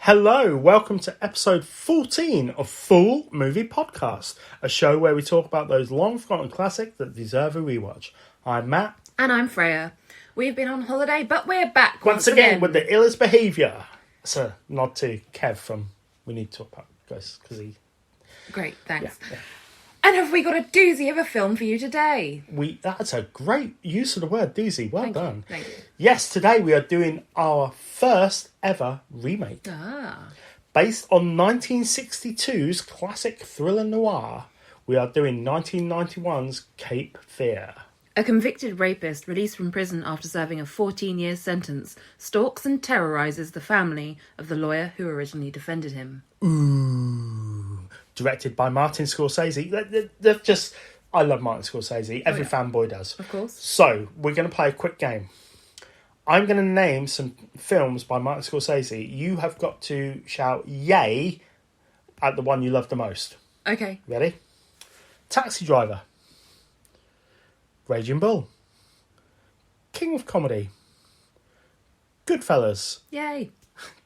Hello, welcome to episode 14 of Full Movie Podcast, a show where we talk about those long-forgotten classics that deserve a rewatch. I'm Matt. And I'm Freya. We've been on holiday, but we're back Once again with the illest behaviour. It's a nod to Kev from We Need to Talk About Ghosts, because he... Great, thanks. Yeah. And have we got a doozy of a film for you today? That's a great use of the word doozy. Well done. Thank you. Yes, today we are doing our first ever remake. Based on 1962's classic thriller noir, we are doing 1991's Cape Fear. A convicted rapist released from prison after serving a 14-year sentence stalks and terrorises the family of the lawyer who originally defended him. Ooh. Directed by Martin Scorsese. They're just... I love Martin Scorsese. Every fanboy does. Of course. So, we're going to play a quick game. I'm going to name some films by Martin Scorsese. You have got to shout yay at the one you love the most. Okay. Ready? Taxi Driver. Raging Bull. King of Comedy. Goodfellas. Yay.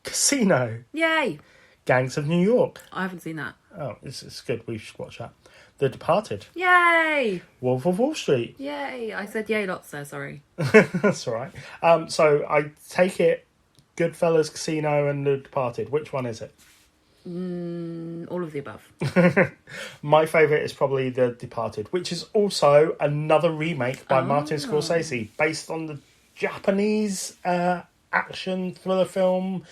Casino. Yay. Gangs of New York. I haven't seen that. Oh, it's good. We should watch that. The Departed. Yay. Wolf of Wall Street. Yay. I said yay lots there, sorry. That's all right. So I take it Goodfellas, Casino and The Departed. Which one is it? All of the above. My favourite is probably The Departed, which is also another remake by Martin Scorsese, based on the Japanese action thriller film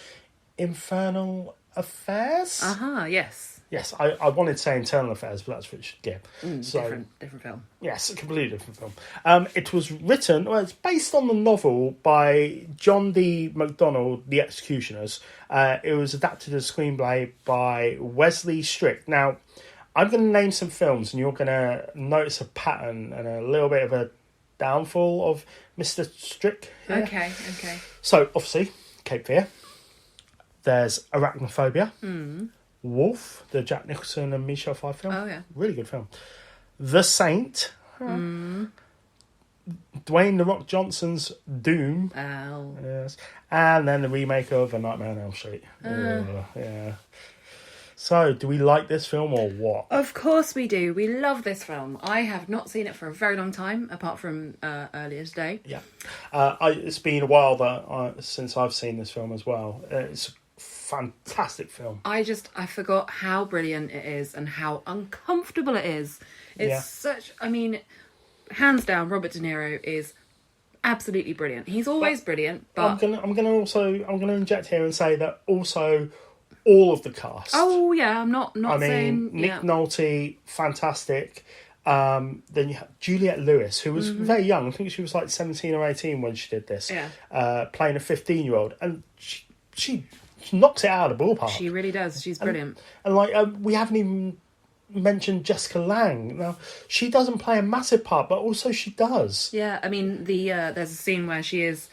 Infernal Affairs? Yes. Yes, I wanted to say Internal Affairs, but that's Richard Gere. Different film. Yes, a completely different film. It was written, it's based on the novel by John D. MacDonald, The Executioners. It was adapted as a screenplay by Wesley Strick. Now, I'm going to name some films, and you're going to notice a pattern and a little bit of a downfall of Mr. Strick here. Okay. So, obviously, Cape Fear. There's Arachnophobia. Wolf, the Jack Nicholson and Michelle Pfeiffer film. Oh, yeah. Really good film. The Saint. Dwayne "The Rock" Johnson's Doom. Oh. Yes. And then the remake of A Nightmare on Elm Street. Yeah. So, do we like this film or what? Of course we do. We love this film. I have not seen it for a very long time, apart from earlier today. Yeah. It's been a while since I've seen this film as well. It's fantastic film. I forgot how brilliant it is and how uncomfortable it is. It's hands down, Robert De Niro is absolutely brilliant. He's always brilliant, but I'm gonna inject here and say that also all of the cast. Oh yeah, I'm not saying Nick Nolte, fantastic. Then you have Juliette Lewis, who was very young. I think she was like 17 or 18 when she did this. Yeah. Playing a 15-year-old, and she knocks it out of the ballpark. She really does. She's brilliant. And we haven't even mentioned Jessica Lange. Now, she doesn't play a massive part, but also she does. Yeah, I mean, there's a scene where she is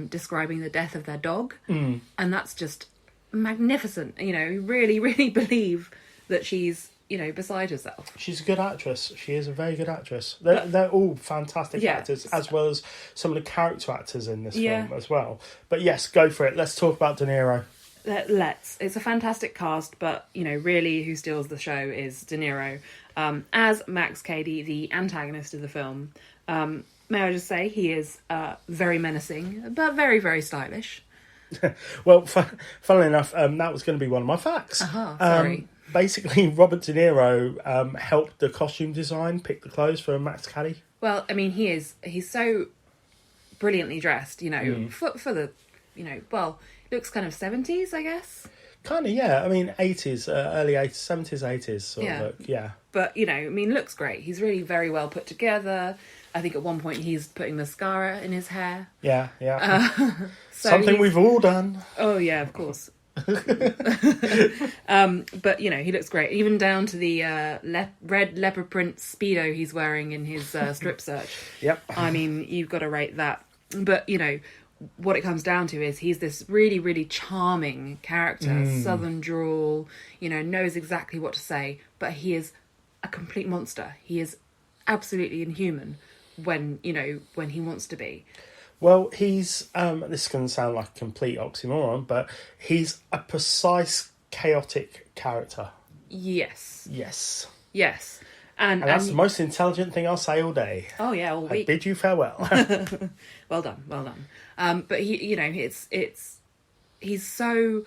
describing the death of their dog, and that's just magnificent. You know, really, really believe that she's, beside herself. She's a good actress. She is a very good actress. They're all fantastic actors, as well as some of the character actors in this film as well. But yes, go for it. Let's talk about De Niro. It's a fantastic cast, but, really who steals the show is De Niro. As Max Cady, the antagonist of the film, may I just say he is very menacing, but very, very stylish. Well, funnily enough, that was going to be one of my facts. Sorry. Basically, Robert De Niro helped the costume design, pick the clothes for Max Cady. Well, I mean, he's so brilliantly dressed, for the, looks kind of 70s, I guess. Kind of, yeah. I mean, 80s, early 80s, 70s, 80s sort of look, yeah. But, looks great. He's really very well put together. I think at one point he's putting mascara in his hair. Yeah. Something we've all done. Oh, yeah, of course. But, he looks great. Even down to the red leopard print Speedo he's wearing in his strip search. Yep. I mean, you've got to rate that. But, what it comes down to is he's this really, really charming character, southern drawl, knows exactly what to say, but he is a complete monster. He is absolutely inhuman when he wants to be. Well, he's this is going to sound like a complete oxymoron, but he's a precise, chaotic character. Yes. Yes. Yes. And that's the most intelligent thing I'll say all day. Oh yeah, all I week. bid you farewell. Well done. But he's so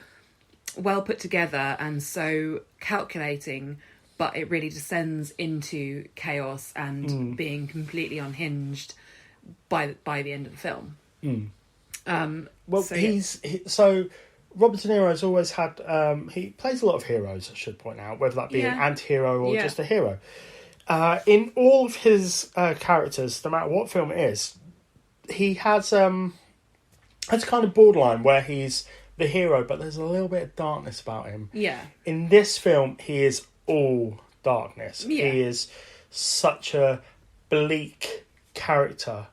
well put together and so calculating, but it really descends into chaos and being completely unhinged by the end of the film. So Robert De Niro's always had. He plays a lot of heroes, I should point out, whether that be an anti-hero or just a hero. In all of his characters, no matter what film it is, he has a kind of borderline where he's the hero, but there's a little bit of darkness about him. Yeah. In this film, he is all darkness. Yeah. He is such a bleak character,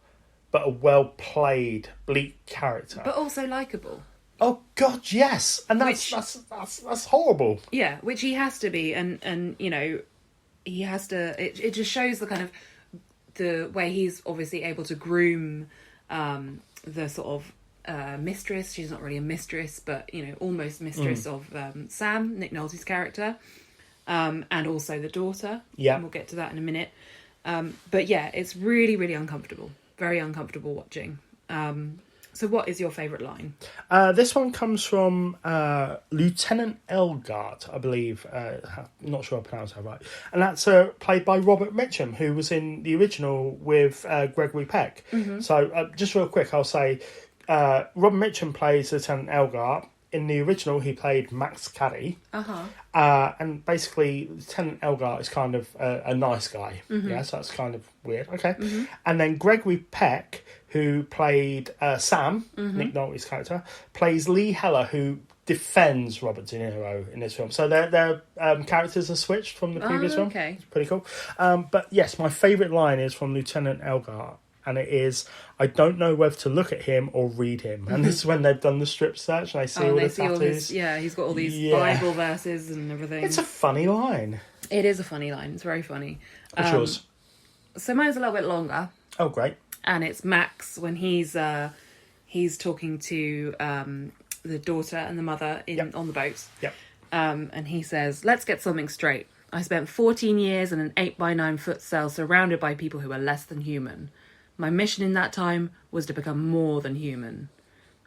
but a well-played bleak character. But also likeable. Oh God, yes, and that's horrible. Yeah, which he has to be, and he has to. It just shows the kind of the way he's obviously able to groom the sort of mistress. She's not really a mistress, but almost mistress of Sam, Nick Nolte's character, and also the daughter. Yeah, and we'll get to that in a minute. But yeah, it's really, really uncomfortable. Very uncomfortable watching. So what is your favourite line? This one comes from Lieutenant Elgart, I believe. I'm not sure I pronounced that right. And that's played by Robert Mitchum, who was in the original with Gregory Peck. Mm-hmm. So just real quick, I'll say Robert Mitchum plays Lieutenant Elgart. In the original, he played Max Caddy. And basically, Lieutenant Elgart is kind of a nice guy. Mm-hmm. Yeah, so that's kind of weird. Okay. Mm-hmm. And then Gregory Peck, who played Sam, Nick Nolte's character, plays Lee Heller, who defends Robert De Niro in this film. So their characters are switched from the previous film. Okay. It's pretty cool. But yes, my favourite line is from Lieutenant Elgart. And it is, I don't know whether to look at him or read him. And this is when they've done the strip search and they see all the tattoos. He's got all these Bible verses and everything. It's a funny line. It is a funny line. It's very funny. What's yours? So mine's a little bit longer. Oh, great. And it's Max when he's talking to the daughter and the mother on the boat. Yep. And he says, let's get something straight. I spent 14 years in an 8x9 foot cell surrounded by people who are less than human. My mission in that time was to become more than human.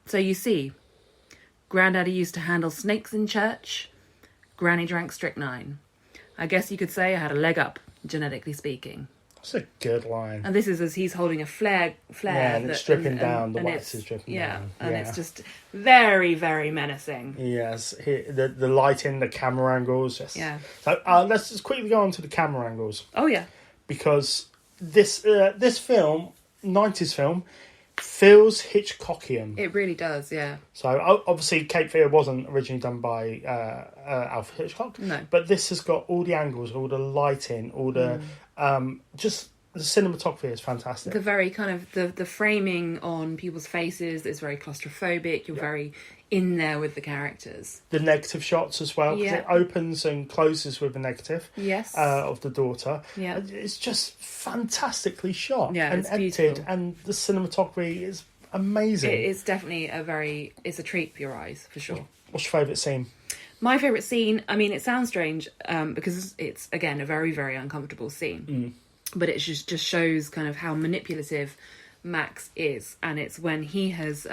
So you see, Granddaddy used to handle snakes in church. Granny drank strychnine. I guess you could say I had a leg up, genetically speaking. That's a good line. And this is as he's holding a flare. Yeah, and it's dripping down. The wax is dripping down. And it's just very, very menacing. Yes, the lighting, the camera angles. Yes. Yeah. So let's just quickly go on to the camera angles. Oh, yeah. Because this film, 90s film, feels Hitchcockian. It really does, yeah. So obviously Cape Fear wasn't originally done by Alfred Hitchcock. No. But this has got all the angles, all the lighting, all the just the cinematography is fantastic. The very kind of the framing on people's faces is very claustrophobic. You're very in there with the characters. The negative shots as well, because it opens and closes with a negative. Yes. Of the daughter. Yeah. It's just fantastically shot and it's edited, beautiful. And the cinematography is amazing. It is definitely it's a treat for your eyes, for sure. What's your favourite scene? My favourite scene, I mean, it sounds strange because it's, again, a very, very uncomfortable scene. But it just shows kind of how manipulative Max is. And it's when he has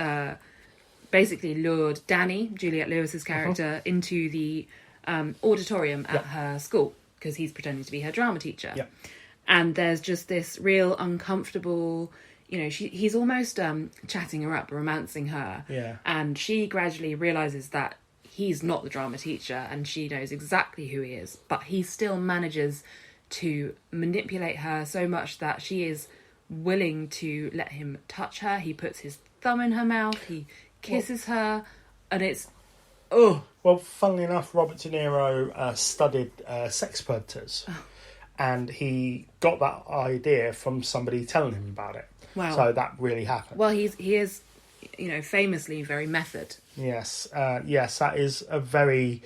basically lured Danny, Juliette Lewis's character, into the auditorium at her school because he's pretending to be her drama teacher. Yep. And there's just this real uncomfortable... he's almost chatting her up, romancing her. Yeah. And she gradually realises that he's not the drama teacher and she knows exactly who he is. But he still manages to manipulate her so much that she is willing to let him touch her. He puts his thumb in her mouth. He kisses her. And it's... Oh. Well, funnily enough, Robert De Niro studied sex predators. Oh. And he got that idea from somebody telling him about it. Wow. So that really happened. Well, he is, famously very method. Yes. Yes, that is a very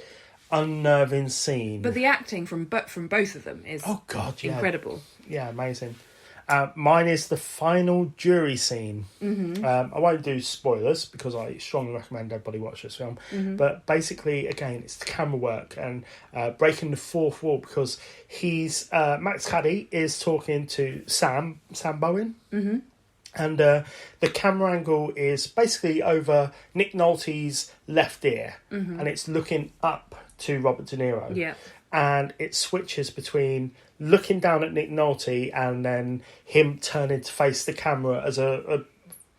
unnerving scene. But the acting from both of them is incredible. Yeah, amazing. Mine is the final jury scene. I won't do spoilers because I strongly recommend everybody watch this film. But basically, again, it's the camera work and breaking the fourth wall, because Max Caddy is talking to Sam Bowen. And the camera angle is basically over Nick Nolte's left ear, and it's looking up to Robert De Niro. Yeah. And it switches between looking down at Nick Nolte and then him turning to face the camera as a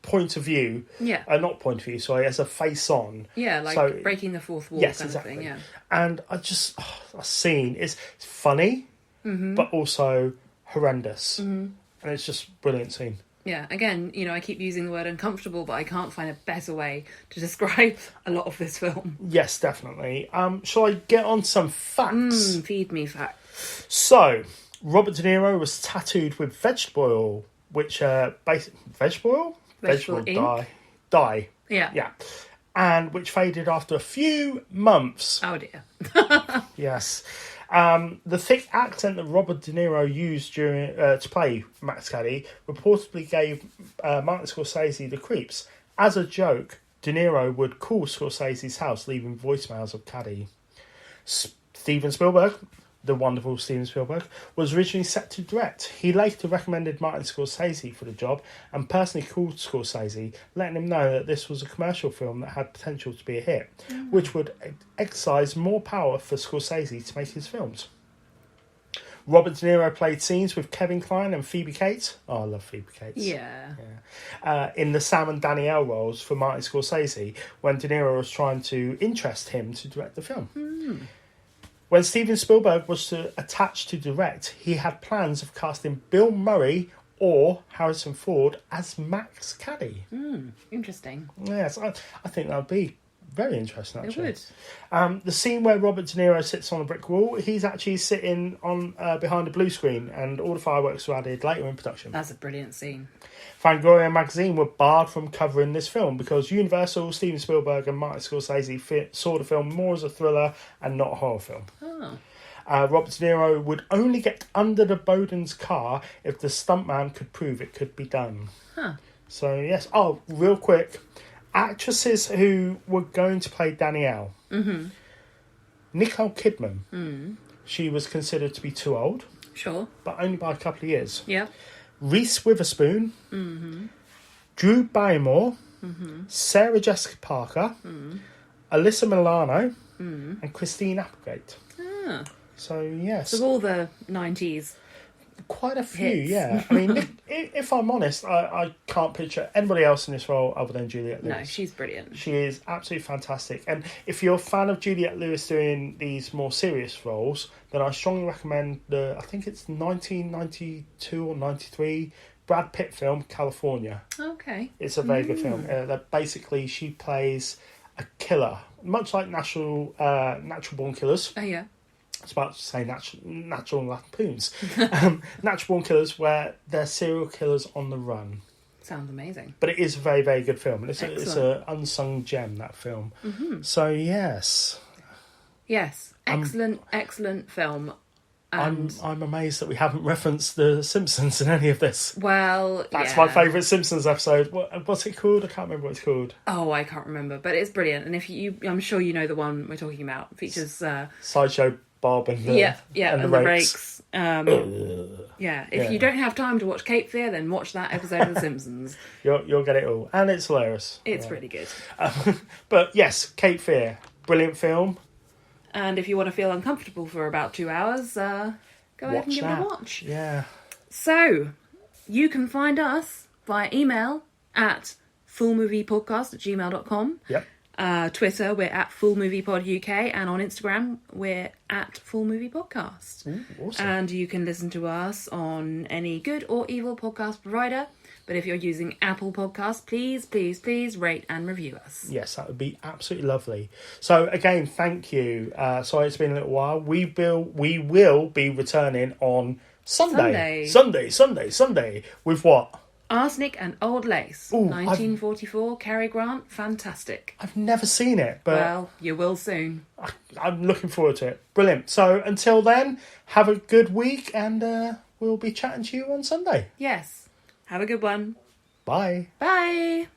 point of view. Yeah. Not point of view, sorry, as a face on. Yeah, like so, breaking the fourth wall yes, kind exactly. of thing, yeah. And I just, that scene is funny, but also horrendous. And it's just a brilliant scene. Yeah, again, I keep using the word uncomfortable, but I can't find a better way to describe a lot of this film. Yes, definitely. Shall I get on some facts? Feed me facts. So, Robert De Niro was tattooed with vegetable oil, which vegetable oil? Vegetable ink? Dye. Yeah. Yeah. And which faded after a few months. Oh dear. Yes. The thick accent that Robert De Niro used during to play Max Caddy reportedly gave Martin Scorsese the creeps. As a joke, De Niro would call Scorsese's house, leaving voicemails of Caddy. Steven Spielberg, the wonderful Steven Spielberg, was originally set to direct. He later recommended Martin Scorsese for the job and personally called Scorsese, letting him know that this was a commercial film that had potential to be a hit, which would exercise more power for Scorsese to make his films. Robert De Niro played scenes with Kevin Kline and Phoebe Cates. Oh, I love Phoebe Cates. Yeah. In the Sam and Danielle roles for Martin Scorsese, when De Niro was trying to interest him to direct the film. When Steven Spielberg was attached to direct, he had plans of casting Bill Murray or Harrison Ford as Max Caddy. Interesting. Yes, I think that would be very interesting, actually. It would. The scene where Robert De Niro sits on a brick wall, he's actually sitting on behind a blue screen, and all the fireworks were added later in production. That's a brilliant scene. Fangoria magazine were barred from covering this film because Universal, Steven Spielberg and Martin Scorsese saw the film more as a thriller and not a horror film. Robert De Niro would only get under the Bowden's car if the stuntman could prove it could be done. So, yes. Oh, real quick. Actresses who were going to play Danielle. Nicole Kidman. She was considered to be too old. Sure. But only by a couple of years. Yeah. Reese Witherspoon, Drew Barrymore, Sarah Jessica Parker, Alyssa Milano, and Christine Applegate. So, yes. So all the 90s. Quite a few, hits. yeah. I mean, if I'm honest, I can't picture anybody else in this role other than Juliette Lewis. No, she's brilliant. She is absolutely fantastic. And if you're a fan of Juliette Lewis doing these more serious roles, then I strongly recommend I think it's 1992 or 93 Brad Pitt film, California. Okay. It's a very good film. That basically she plays a killer, much like Natural Born Killers. Oh, yeah. I was about to say natural lampoons. Natural Born Killers, where they're serial killers on the run. Sounds amazing. But it is a very, very good film. And it's an unsung gem, that film. So, yes. Yes. Excellent film. And I'm amazed that we haven't referenced The Simpsons in any of this. Well, That's my favourite Simpsons episode. What's it called? I can't remember what it's called. Oh, I can't remember. But it's brilliant. And if I'm sure you know the one we're talking about. It features... Sideshow Bob and the rakes. If you don't have time to watch Cape Fear, then watch that episode of The Simpsons. You'll get it all. And it's hilarious. It's really good. But yes, Cape Fear. Brilliant film. And if you want to feel uncomfortable for about 2 hours, go ahead and give it a watch. Yeah. So, you can find us via email at fullmoviepodcast@gmail.com. Yep. Twitter, we're at fullmoviepoduk, and on Instagram, we're at fullmoviepodcast. Ooh, awesome. And you can listen to us on any good or evil podcast provider. But if you're using Apple Podcasts, please rate and review us. Yes, that would be absolutely lovely. So again, thank you. Sorry, it's been a little while. We will be returning on Sunday. Sunday. With what? Arsenic and Old Lace, 1944, Cary Grant, fantastic. I've never seen it, but... Well, you will soon. I'm looking forward to it. Brilliant. So, until then, have a good week, and we'll be chatting to you on Sunday. Yes. Have a good one. Bye. Bye.